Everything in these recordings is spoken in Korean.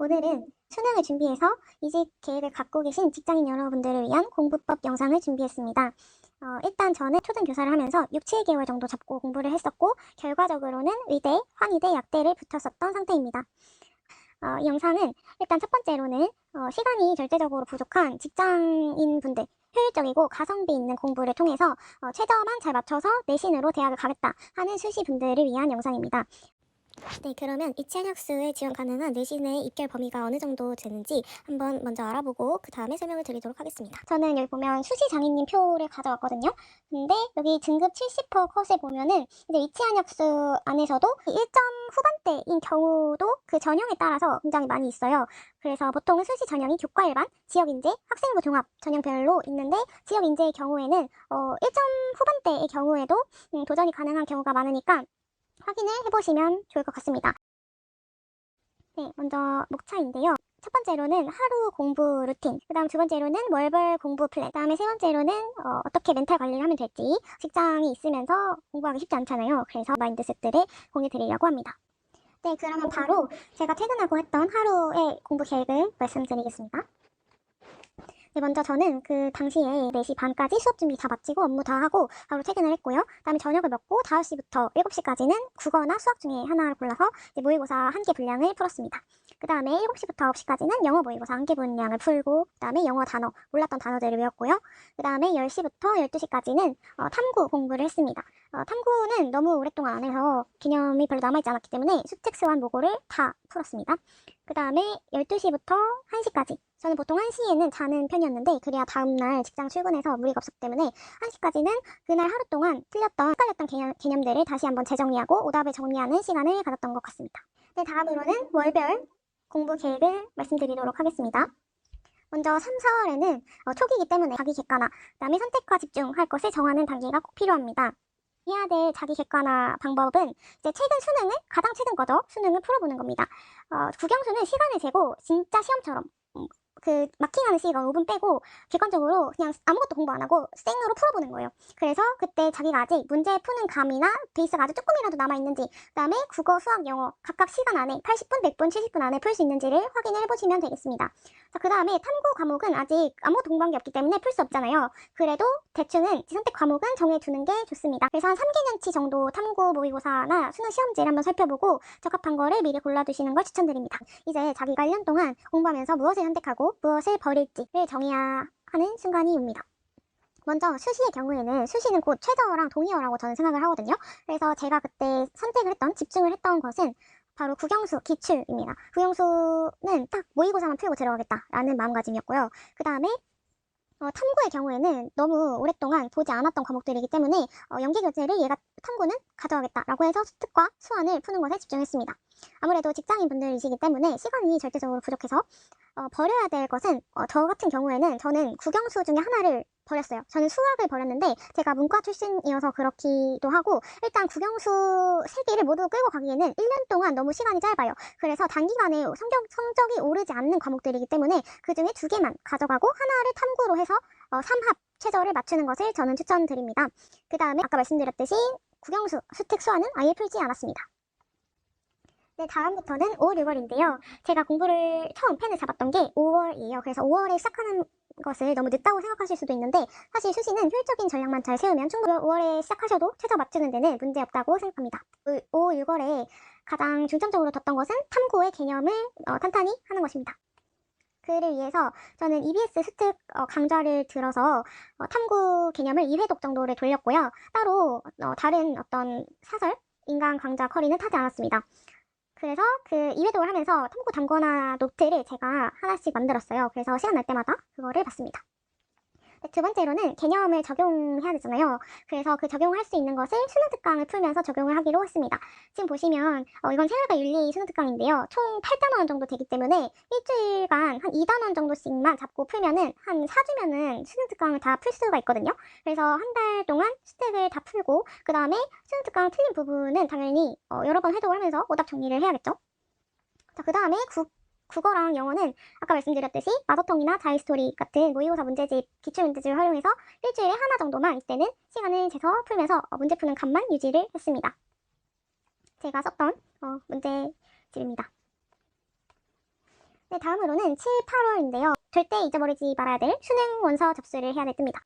오늘은 수능을 준비해서 이직 계획을 갖고 계신 직장인 여러분들을 위한 공부법 영상을 준비했습니다. 일단 저는 초등교사를 하면서 6, 7개월 정도 잡고 공부를 했었고 결과적으로는 의대, 환의대, 약대를 붙었었던 상태입니다. 이 영상은 일단 첫 번째로는 시간이 절대적으로 부족한 직장인분들, 효율적이고 가성비 있는 공부를 통해서 최저만 잘 맞춰서 내신으로 대학을 가겠다 하는 수시분들을 위한 영상입니다. 네, 그러면 이체학수에 지원 가능한 내신의 입결 범위가 어느 정도 되는지 한번 먼저 알아보고 그 다음에 설명을 드리도록 하겠습니다. 저는 여기 보면 수시 장애인 표를 가져왔거든요. 근데 여기 등급 70% 컷에 보면은 이제 이체학수 안에서도 1점 후반대인 경우도 그 전형에 따라서 굉장히 많이 있어요. 그래서 보통은 수시 전형이 교과 일반, 지역인재, 학생부 종합 전형별로 있는데 지역인재의 경우에는 1점 후반대의 경우에도 도전이 가능한 경우가 많으니까 확인을 해보시면 좋을 것 같습니다. 네, 먼저 목차인데요. 첫 번째로는 하루 공부 루틴, 그 다음 두 번째로는 월별 공부 플랜, 그 다음에 세 번째로는 어떻게 멘탈 관리를 하면 될지. 직장이 있으면서 공부하기 쉽지 않잖아요. 그래서 마인드셋들을 공유 드리려고 합니다. 네, 그러면 바로 제가 퇴근하고 했던 하루의 공부 계획을 말씀드리겠습니다. 네, 먼저 저는 그 당시에 4시 반까지 수업 준비 다 마치고 업무 다 하고 바로 퇴근을 했고요. 그다음에 저녁을 먹고 5시부터 7시까지는 국어나 수학 중에 하나를 골라서 이제 모의고사 한 개 분량을 풀었습니다. 그 다음에 7시부터 9시까지는 영어 모의고사 한 개 분량을 풀고 그 다음에 영어 단어, 몰랐던 단어들을 외웠고요. 그 다음에 10시부터 12시까지는 탐구 공부를 했습니다. 탐구는 너무 오랫동안 안 해서 개념이 별로 남아있지 않았기 때문에 수특수한 모고를 다 풀었습니다. 그 다음에 12시부터 1시까지, 저는 보통 1시에는 자는 편이었는데 그래야 다음날 직장 출근해서 무리가 없었기 때문에 1시까지는 그날 하루 동안 틀렸던, 헷갈렸던 개념들을 다시 한번 재정리하고 오답을 정리하는 시간을 가졌던 것 같습니다. 네, 다음으로는 월별 공부 계획을 말씀드리도록 하겠습니다. 먼저 3, 4월에는 초기이기 때문에 자기 객관화, 그 다음에 선택과 집중할 것을 정하는 단계가 꼭 필요합니다. 해야 될 자기 객관화 방법은 이제 최근 수능을, 가장 최근 거죠. 수능을 풀어보는 겁니다. 국영수는 시간을 재고 진짜 시험처럼 그 마킹하는 시간 5분 빼고 객관적으로 그냥 아무것도 공부 안 하고 생으로 풀어보는 거예요. 그래서 그때 자기가 아직 문제 푸는 감이나 베이스가 아주 조금이라도 남아있는지, 그 다음에 국어, 수학, 영어 각각 시간 안에 80분, 100분, 70분 안에 풀 수 있는지를 확인을 해보시면 되겠습니다. 자, 그 다음에 탐구 과목은 아직 아무것도 공부한 게 없기 때문에 풀 수 없잖아요. 그래도 대충은 선택 과목은 정해두는 게 좋습니다. 그래서 한 3개년치 정도 탐구 모의고사나 수능 시험지를 한번 살펴보고 적합한 거를 미리 골라두시는 걸 추천드립니다. 이제 자기가 1년 동안 공부하면서 무엇을 선택하고 무엇을 버릴지를 정해야 하는 순간이 옵니다. 먼저 수시의 경우에는 수시는 곧 최저어랑 동의어라고 저는 생각을 하거든요. 그래서 제가 그때 선택을 했던, 집중을 했던 것은 바로 국영수 기출입니다. 국영수는 딱 모의고사만 풀고 들어가겠다라는 마음가짐이었고요. 그 다음에 탐구의 경우에는 너무 오랫동안 보지 않았던 과목들이기 때문에 연기교재를 얘가 탐구는 가져가겠다라고 해서 수특과 수완을 푸는 것에 집중했습니다. 아무래도 직장인분들이시기 때문에 시간이 절대적으로 부족해서 버려야 될 것은 저 같은 경우에는 저는 국영수 중에 하나를 버렸어요. 저는 수학을 버렸는데 제가 문과 출신이어서 그렇기도 하고, 일단 국영수 3개를 모두 끌고 가기에는 1년 동안 너무 시간이 짧아요. 그래서 단기간에 성적이 오르지 않는 과목들이기 때문에 그 중에 2개만 가져가고 하나를 탐구로 해서 3합 최저를 맞추는 것을 저는 추천드립니다. 그 다음에 아까 말씀드렸듯이 국영수, 수특, 수화는 아예 풀지 않았습니다. 네, 다음부터는 5월, 6월인데요. 제가 공부를 처음 펜을 잡았던 게 5월이에요. 그래서 5월에 시작하는 것을 너무 늦다고 생각하실 수도 있는데 사실 수시는 효율적인 전략만 잘 세우면 충분히 5월에 시작하셔도 최저 맞추는 데는 문제 없다고 생각합니다. 5, 6월에 가장 중점적으로 뒀던 것은 탐구의 개념을 탄탄히 하는 것입니다. 그를 위해서 저는 EBS 수특 강좌를 들어서 탐구 개념을 2회독 정도를 돌렸고요. 따로 다른 어떤 사설, 인강 강좌 커리는 타지 않았습니다. 그래서 그 2회독을 하면서 탐구 담거나 노트를 제가 하나씩 만들었어요. 그래서 시간 날 때마다 그거를 봤습니다. 두 번째로는 개념을 적용해야 되잖아요. 그래서 그 적용할 수 있는 것을 수능 특강을 풀면서 적용을 하기로 했습니다. 지금 보시면 이건 생활과 윤리 수능 특강인데요. 총 8단원 정도 되기 때문에 일주일간 한 2단원 정도씩만 잡고 풀면은 한 4주면은 수능 특강을 다 풀 수가 있거든요. 그래서 한 달 동안 수특을 다 풀고 그 다음에 수능 특강 틀린 부분은 당연히 여러 번 해독을 하면서 오답 정리를 해야겠죠. 자, 그 다음에 국어랑 영어는 아까 말씀드렸듯이 마더텅이나 자이스토리 같은 모의고사 문제집, 기출문제집을 활용해서 일주일에 하나 정도만 이때는 시간을 재서 풀면서 문제 푸는 감만 유지를 했습니다. 제가 썼던 문제집입니다. 네, 다음으로는 7, 8월인데요. 절대 잊어버리지 말아야 될 수능 원서 접수를 해야 될 때입니다.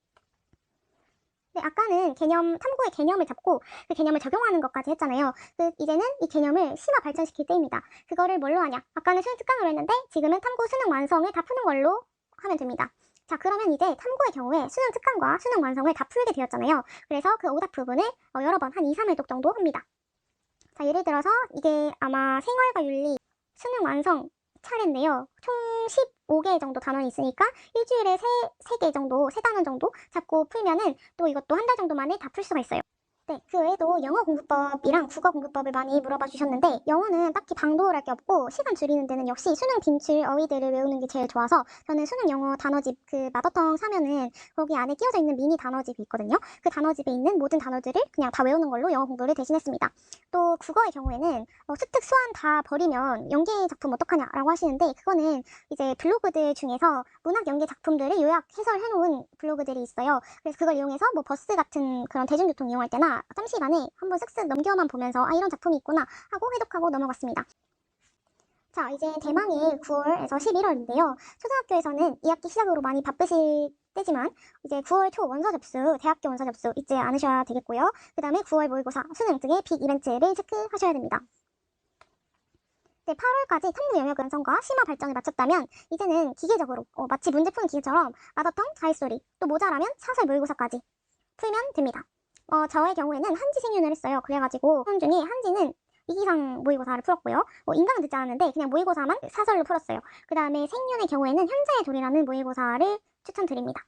네, 아까는 탐구의 개념을 잡고 그 개념을 적용하는 것까지 했잖아요. 이제는 이 개념을 심화 발전시킬 때입니다. 그거를 뭘로 하냐? 아까는 수능 특강으로 했는데 지금은 탐구 수능 완성을 다 푸는 걸로 하면 됩니다. 자, 그러면 이제 탐구의 경우에 수능 특강과 수능 완성을 다 풀게 되었잖아요. 그래서 그 오답 부분을 여러 번, 한 2, 3회 정도 합니다. 자, 예를 들어서 이게 아마 생활과 윤리 수능 완성 차례인데요. 총 15개 정도 단원이 있으니까 일주일에 3개 정도, 3단원 정도 잡고 풀면은 또 이것도 한 달 정도 만에 다 풀 수가 있어요. 네, 그 외에도 영어 공부법이랑 국어 공부법을 많이 물어봐 주셨는데 영어는 딱히 방도할 게 없고 시간 줄이는 데는 역시 수능 빈출 어휘들을 외우는 게 제일 좋아서 저는 수능 영어 단어집 그 마더텅 사면은 거기 안에 끼워져 있는 미니 단어집이 있거든요. 그 단어집에 있는 모든 단어들을 그냥 다 외우는 걸로 영어 공부를 대신했습니다. 또 국어의 경우에는 수특 수완 다 버리면 연계 작품 어떡하냐라고 하시는데 그거는 이제 블로그들 중에서 문학 연계 작품들을 요약 해설해 놓은 블로그들이 있어요. 그래서 그걸 이용해서 뭐 버스 같은 그런 대중교통 이용할 때나 잠시간에 한번 쓱쓱 넘겨만 보면서 이런 작품이 있구나 하고 해독하고 넘어갔습니다. 자, 이제 대망의 9월에서 11월인데요. 초등학교에서는 2학기 시작으로 많이 바쁘실 때지만 이제 9월 초 원서 접수, 대학교 원서 접수 잊지 않으셔야 되겠고요. 그 다음에 9월 모의고사, 수능 등의 빅 이벤트를 체크하셔야 됩니다. 네, 8월까지 탐구 영역 완성과 심화 발전을 마쳤다면 이제는 기계적으로 마치 문제 푸는 기계처럼 마더텅, 자릿소리, 또 모자라면 사설 모의고사까지 풀면 됩니다. 저의 경우에는 한지 생윤을 했어요. 그래가지고 그 중에 한지는 이기상 모의고사를 풀었고요. 인강은 듣지 않았는데 그냥 모의고사만 사설로 풀었어요. 그 다음에 생윤의 경우에는 현자의 돌이라는 모의고사를 추천드립니다.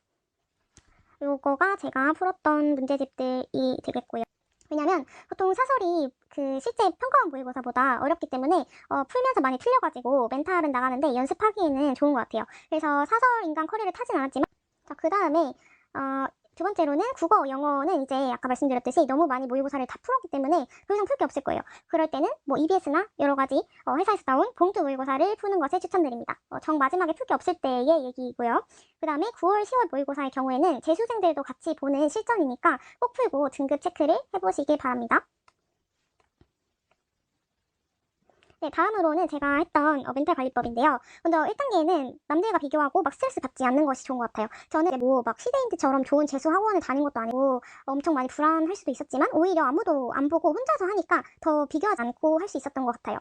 요거가 제가 풀었던 문제집들이 되겠고요. 왜냐면 보통 사설이 그 실제 평가원 모의고사보다 어렵기 때문에 풀면서 많이 틀려가지고 멘탈은 나가는데 연습하기에는 좋은 것 같아요. 그래서 사설 인강 커리를 타진 않았지만 자, 그 다음에 두 번째로는 국어, 영어는 이제 아까 말씀드렸듯이 너무 많이 모의고사를 다 풀었기 때문에 더 이상 풀 게 없을 거예요. 그럴 때는 뭐 EBS나 여러 가지 회사에서 나온 봉투 모의고사를 푸는 것을 추천드립니다. 정 마지막에 풀 게 없을 때의 얘기이고요. 그 다음에 9월, 10월 모의고사의 경우에는 재수생들도 같이 보는 실전이니까 꼭 풀고 등급 체크를 해보시길 바랍니다. 네, 다음으로는 제가 했던 멘탈 관리법인데요. 먼저 1단계는 남들과 비교하고 막 스트레스 받지 않는 것이 좋은 것 같아요. 저는 뭐 막 시대인들처럼 좋은 재수 학원을 다닌 것도 아니고 엄청 많이 불안할 수도 있었지만 오히려 아무도 안 보고 혼자서 하니까 더 비교하지 않고 할 수 있었던 것 같아요.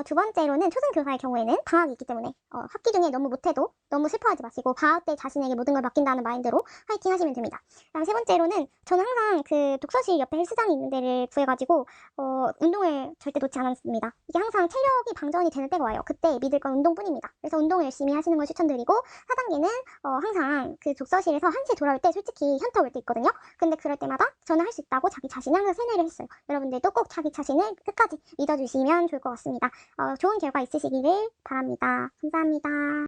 두 번째로는 초등교사의 경우에는 방학이 있기 때문에 학기 중에 너무 못해도 너무 슬퍼하지 마시고 방학 때 자신에게 모든 걸 맡긴다는 마인드로 화이팅 하시면 됩니다. 그다음 세 번째로는 저는 항상 그 독서실 옆에 헬스장이 있는 데를 구해가지고 운동을 절대 놓지 않았습니다. 이게 항상 체력이 방전이 되는 때가 와요. 그때 믿을 건 운동뿐입니다. 그래서 운동을 열심히 하시는 걸 추천드리고 4단계는 항상 그 독서실에서 1시에 돌아올 때 솔직히 현타 올 때 있거든요. 근데 그럴 때마다 저는 할 수 있다고 자기 자신을 항상 세뇌를 했어요. 여러분들도 꼭 자기 자신을 끝까지 믿어주시면 좋을 것 같습니다. 좋은 결과 있으시기를 바랍니다. 감사합니다.